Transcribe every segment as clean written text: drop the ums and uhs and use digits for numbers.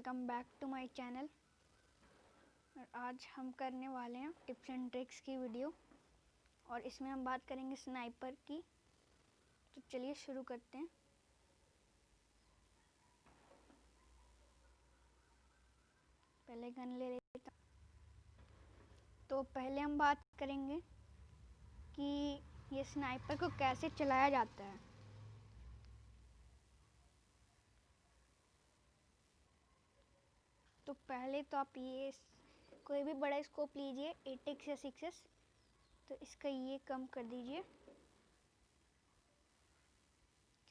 Welcome back to my channel. और आज हम करने वाले हैं टिप्स एंड ट्रिक्स की वीडियो और इसमें हम बात करेंगे स्नाइपर की। तो चलिए शुरू करते हैं। पहले गन ले लेता हूँ। तो पहले हम बात करेंगे कि ये स्नाइपर को कैसे चलाया जाता है। तो पहले तो आप ये कोई भी बड़ा स्कोप लीजिए 8x या 6x। तो इसका ये कम कर दीजिए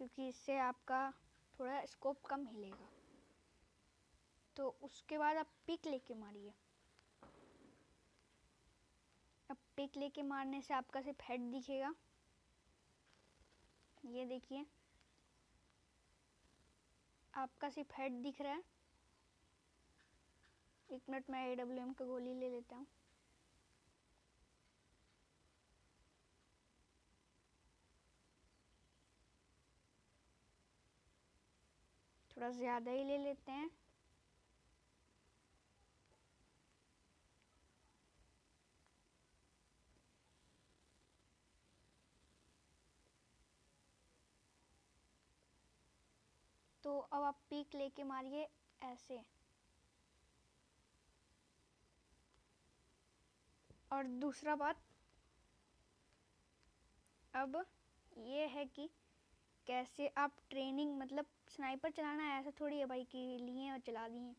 क्योंकि इससे आपका थोड़ा स्कोप कम हिलेगा। तो उसके बाद आप पिक लेके मारिए। अब पिक लेके मारने से आपका सिर्फ हेड दिखेगा। ये देखिए आपका सिर्फ हेड दिख रहा है। एक मिनट में AWM का गोली ले लेता हूँ। थोड़ा ज़्यादा ही ले लेते हैं। तो अब आप पीक लेके मारिए ऐसे। और दूसरा बात अब ये है कि कैसे आप ट्रेनिंग, मतलब स्नाइपर चलाना ऐसा थोड़ी है भाई कि लिए और चला दिए।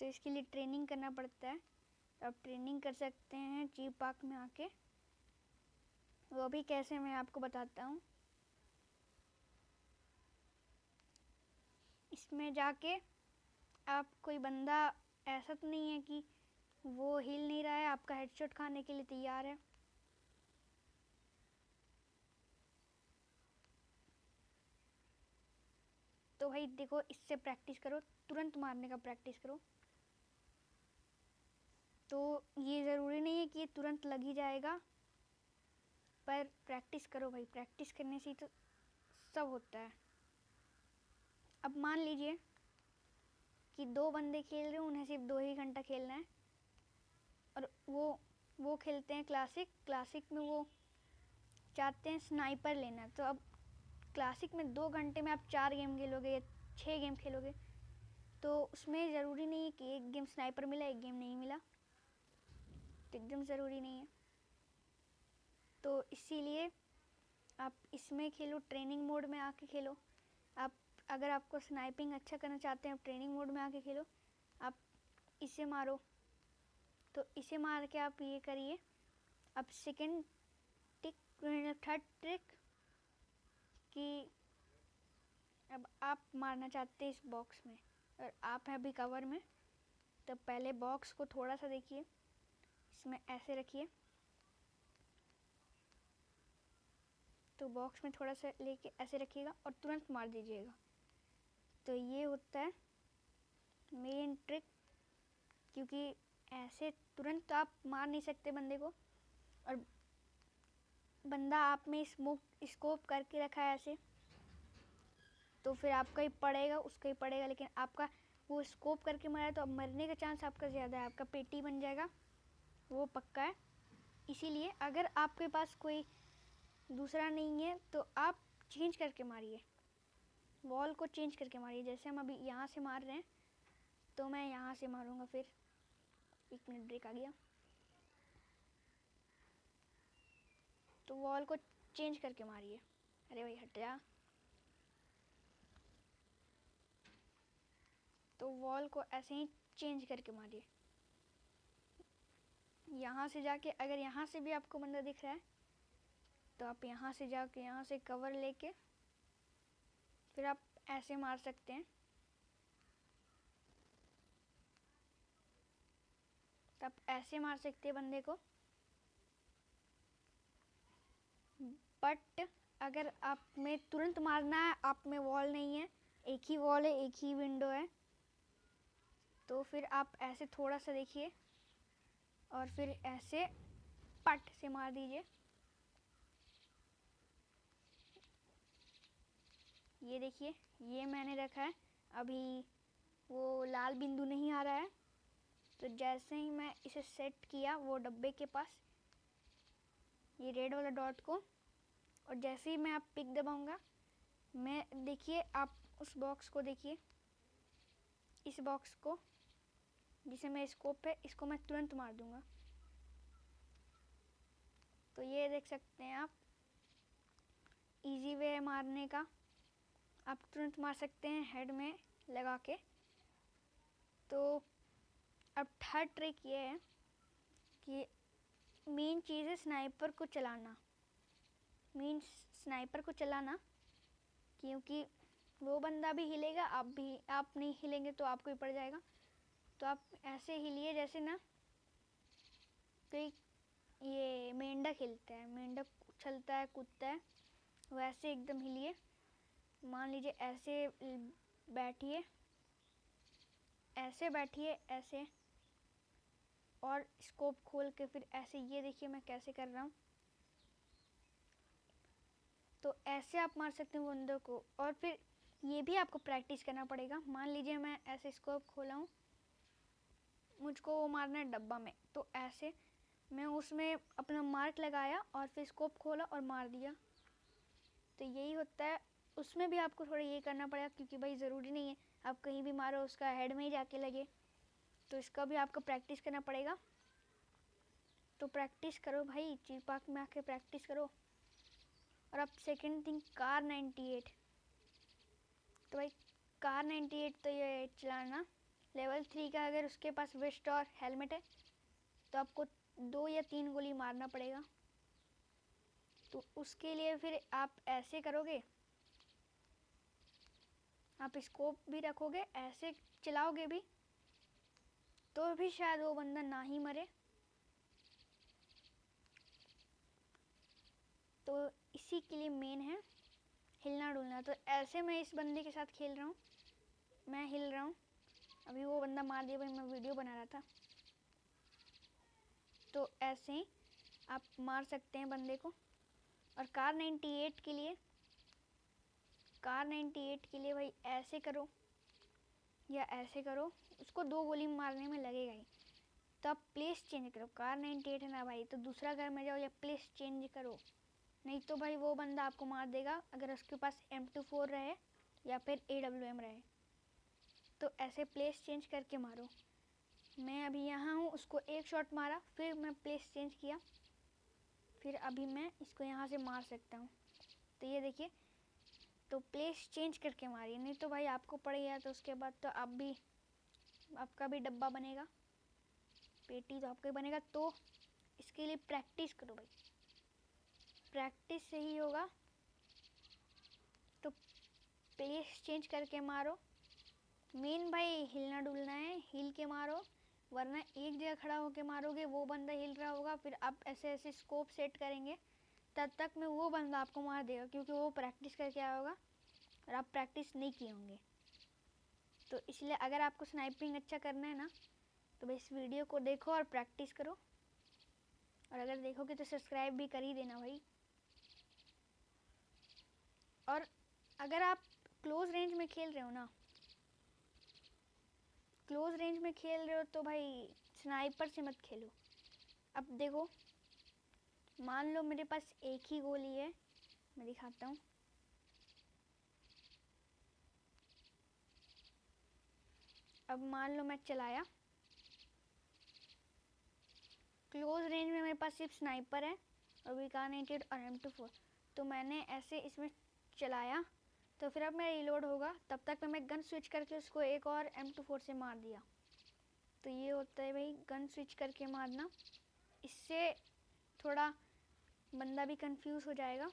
तो इसके लिए ट्रेनिंग करना पड़ता है। तो आप ट्रेनिंग कर सकते हैं जी पार्क में आके। वो भी कैसे मैं आपको बताता हूँ। इसमें जाके आप कोई बंदा ऐसा तो नहीं है कि वो हिल नहीं रहा है, आपका हेडशॉट खाने के लिए तैयार है। तो भाई देखो, इससे प्रैक्टिस करो, तुरंत मारने का प्रैक्टिस करो। तो ये ज़रूरी नहीं है कि ये तुरंत लग ही जाएगा, पर प्रैक्टिस करो भाई। प्रैक्टिस करने से ही तो सब होता है। अब मान लीजिए कि दो बंदे खेल रहे हैं, उन्हें सिर्फ 2 ही घंटा खेलना है और वो खेलते हैं क्लासिक में वो चाहते हैं स्नाइपर लेना। तो अब क्लासिक में 2 घंटे में आप 4 गेम खेलोगे या 6 गेम खेलोगे। तो उसमें ज़रूरी नहीं है कि एक गेम स्नाइपर मिला एक गेम नहीं मिला, तो एकदम ज़रूरी नहीं है। तो इसीलिए आप इसमें खेलो, ट्रेनिंग मोड में आके खेलो। आप अगर आपको स्नाइपिंग अच्छा करना चाहते हैं, आप ट्रेनिंग मोड में आके खेलो। आप इसे मारो, तो इसे मार के आप ये करिए। अब सेकंड ट्रिक, थर्ड ट्रिक कि अब आप मारना चाहते हैं इस बॉक्स में और आप हैं अभी कवर में। तो पहले बॉक्स को थोड़ा सा देखिए, इसमें ऐसे रखिए। तो बॉक्स में थोड़ा सा लेके ऐसे रखिएगा और तुरंत मार दीजिएगा। तो ये होता है मेन ट्रिक, क्योंकि ऐसे तुरंत आप मार नहीं सकते बंदे को। और बंदा आप में स्कोप करके रखा है ऐसे, तो फिर आपका ही पड़ेगा, उसका ही पड़ेगा। लेकिन आपका वो स्कोप करके मरा है तो अब मरने का चांस आपका ज़्यादा है, आपका पेटी बन जाएगा, वो पक्का है। इसीलिए अगर आपके पास कोई दूसरा नहीं है तो आप चेंज करके मारिए, वॉल को चेंज करके मारिए। जैसे हम अभी यहाँ से मार रहे हैं तो मैं यहाँ से मारूंगा। फिर 1 मिनट ब्रेक आ गया। तो वॉल को चेंज करके मारिए। अरे भाई हट जा। तो वॉल को ऐसे ही चेंज करके मारिए। यहाँ से जाके अगर यहाँ से भी आपको बंदा दिख रहा है तो आप यहाँ से जाके यहाँ से कवर लेके फिर आप ऐसे मार सकते हैं। तो आप ऐसे मार सकते हैं बंदे को। बट अगर आप में तुरंत मारना है, आप में वॉल नहीं है, एक ही वॉल है, एक ही विंडो है, तो फिर आप ऐसे थोड़ा सा देखिए और फिर ऐसे पट से मार दीजिए। ये देखिए, ये मैंने रखा है। अभी वो लाल बिंदु नहीं आ रहा है। तो जैसे ही मैं इसे सेट किया वो डब्बे के पास, ये रेड वाला डॉट को, और जैसे ही मैं आप पिक दबाऊंगा, मैं देखिए आप उस बॉक्स को देखिए, इस बॉक्स को जिसे मेरा स्कोप है, इसको मैं तुरंत मार दूंगा। तो ये देख सकते हैं आप, इजी वे है मारने का, आप तुरंत मार सकते हैं हेड में लगा के। तो अब थर्ड ट्रिक ये है कि मेन चीज़ है स्नाइपर को चलाना, मेन स्नाइपर को चलाना, क्योंकि वो बंदा भी हिलेगा, आप नहीं हिलेंगे तो आपको ही पड़ जाएगा। तो आप ऐसे हिलिए जैसे ना कोई ये मेंढक हिलता है, मेंढक उछलता है कूदता है, वैसे एकदम हिलिए। मान लीजिए ऐसे बैठिए, ऐसे बैठिए, ऐसे, और स्कोप खोल के फिर ऐसे, ये देखिए मैं कैसे कर रहा हूँ। तो ऐसे आप मार सकते हैं बंदों को। और फिर ये भी आपको प्रैक्टिस करना पड़ेगा। मान लीजिए मैं ऐसे स्कोप खोला हूँ, मुझको वो मारना है डब्बा में, तो ऐसे मैं उसमें अपना मार्क लगाया और फिर स्कोप खोला और मार दिया। तो यही होता है, उसमें भी आपको थोड़ा ये करना पड़ेगा, क्योंकि भाई ज़रूरी नहीं है आप कहीं भी मारो उसका हेड में ही जाके लगे। तो इसका भी आपको प्रैक्टिस करना पड़ेगा। तो प्रैक्टिस करो भाई, चिल पार्क में आके प्रैक्टिस करो। और अब सेकंड थिंग, कार 98। तो भाई कार 98 तो ये चलाना लेवल 3 का, अगर उसके पास वेस्ट और हेलमेट है तो आपको 2 या 3 गोली मारना पड़ेगा। तो उसके लिए फिर आप ऐसे करोगे, आप स्कोप भी रखोगे, ऐसे चलाओगे भी, तो भी शायद वो बंदा ना ही मरे। तो इसी के लिए मेन है हिलना डुलना। तो ऐसे मैं इस बंदे के साथ खेल रहा हूँ, मैं हिल रहा हूँ, अभी वो बंदा मार दिया भाई, मैं वीडियो बना रहा था। तो ऐसे ही आप मार सकते हैं बंदे को। और कार 98 के लिए, कार 98 के लिए भाई ऐसे करो या ऐसे करो, उसको 2 गोली मारने में लगेगा ही। तो आप प्लेस चेंज करो, कार 98 है ना भाई, तो दूसरा घर में जाओ या प्लेस चेंज करो, नहीं तो भाई वो बंदा आपको मार देगा अगर उसके पास M24 रहे या फिर AWM रहे। तो ऐसे प्लेस चेंज करके मारो। मैं अभी यहाँ हूँ, उसको एक शॉट मारा, फिर मैं प्लेस चेंज किया, फिर अभी मैं इसको यहाँ से मार सकता हूँ। तो ये देखिए, तो प्लेस चेंज करके मारिए, नहीं तो भाई आपको पड़ गया तो उसके बाद तो आप भी, आपका भी डब्बा बनेगा, पेटी तो आपका ही बनेगा। तो इसके लिए प्रैक्टिस करो भाई, प्रैक्टिस से ही होगा। तो प्लेस चेंज करके मारो, मेन भाई हिलना डुलना है, हिल के मारो, वरना एक जगह खड़ा होके मारोगे, वो बंदा हिल रहा होगा, फिर आप ऐसे ऐसे स्कोप सेट करेंगे, तब तक में वो बंदा आपको मार देगा, क्योंकि वो प्रैक्टिस करके आया होगा और आप प्रैक्टिस नहीं किए होंगे। तो इसलिए अगर आपको स्नाइपिंग अच्छा करना है ना, तो भाई इस वीडियो को देखो और प्रैक्टिस करो। और अगर देखोगे तो सब्सक्राइब भी कर ही देना भाई। और अगर आप क्लोज रेंज में खेल रहे हो ना, क्लोज रेंज में खेल रहे हो तो भाई स्नाइपर से मत खेलो। अब देखो, मान लो मेरे पास एक ही गोली है, मैं दिखाता हूँ। अब मान लो मैं चलाया, क्लोज रेंज में मेरे पास सिर्फ स्नाइपर है और वीकार 98 और M24। तो मैंने ऐसे इसमें चलाया, तो फिर अब मैं रिलोड होगा, तब तक मैं गन स्विच करके उसको एक और M24 से मार दिया। तो ये होता है भाई गन स्विच करके मारना। इससे थोड़ा बंदा भी कंफ्यूज हो जाएगा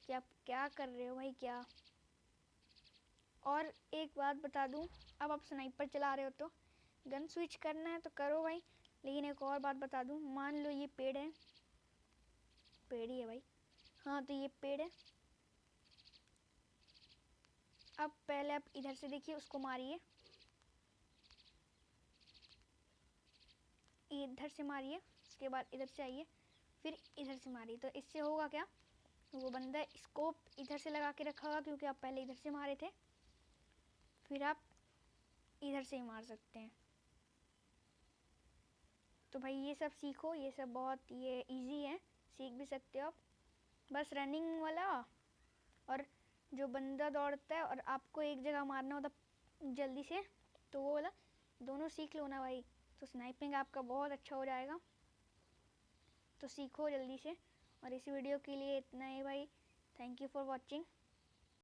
कि आप क्या कर रहे हो भाई, क्या। और एक बात बता दूं, अब आप स्नाइपर चला रहे हो तो गन स्विच करना है तो करो भाई, लेकिन एक और बात बता दूं, मान लो ये पेड़ है, पेड़ ही है भाई, हाँ तो ये पेड़ है। अब पहले आप इधर से देखिए, उसको मारिए, इधर से मारिए, उसके बाद इधर से आइए, फिर इधर से मारिए। तो इससे होगा क्या, वो बंदा स्कोप इधर से लगा के रखा होगा, क्योंकि आप पहले इधर से मारे थे। फिर आप इधर से ही मार सकते हैं। तो भाई ये सब सीखो, ये सब बहुत ये इजी है, सीख भी सकते हो आप। बस रनिंग वाला और जो बंदा दौड़ता है और आपको एक जगह मारना होता जल्दी से, तो वो वाला दोनों सीख लो ना भाई, तो स्नाइपिंग आपका बहुत अच्छा हो जाएगा। तो सीखो जल्दी से। और इस वीडियो के लिए इतना ही भाई। Thank you for watching.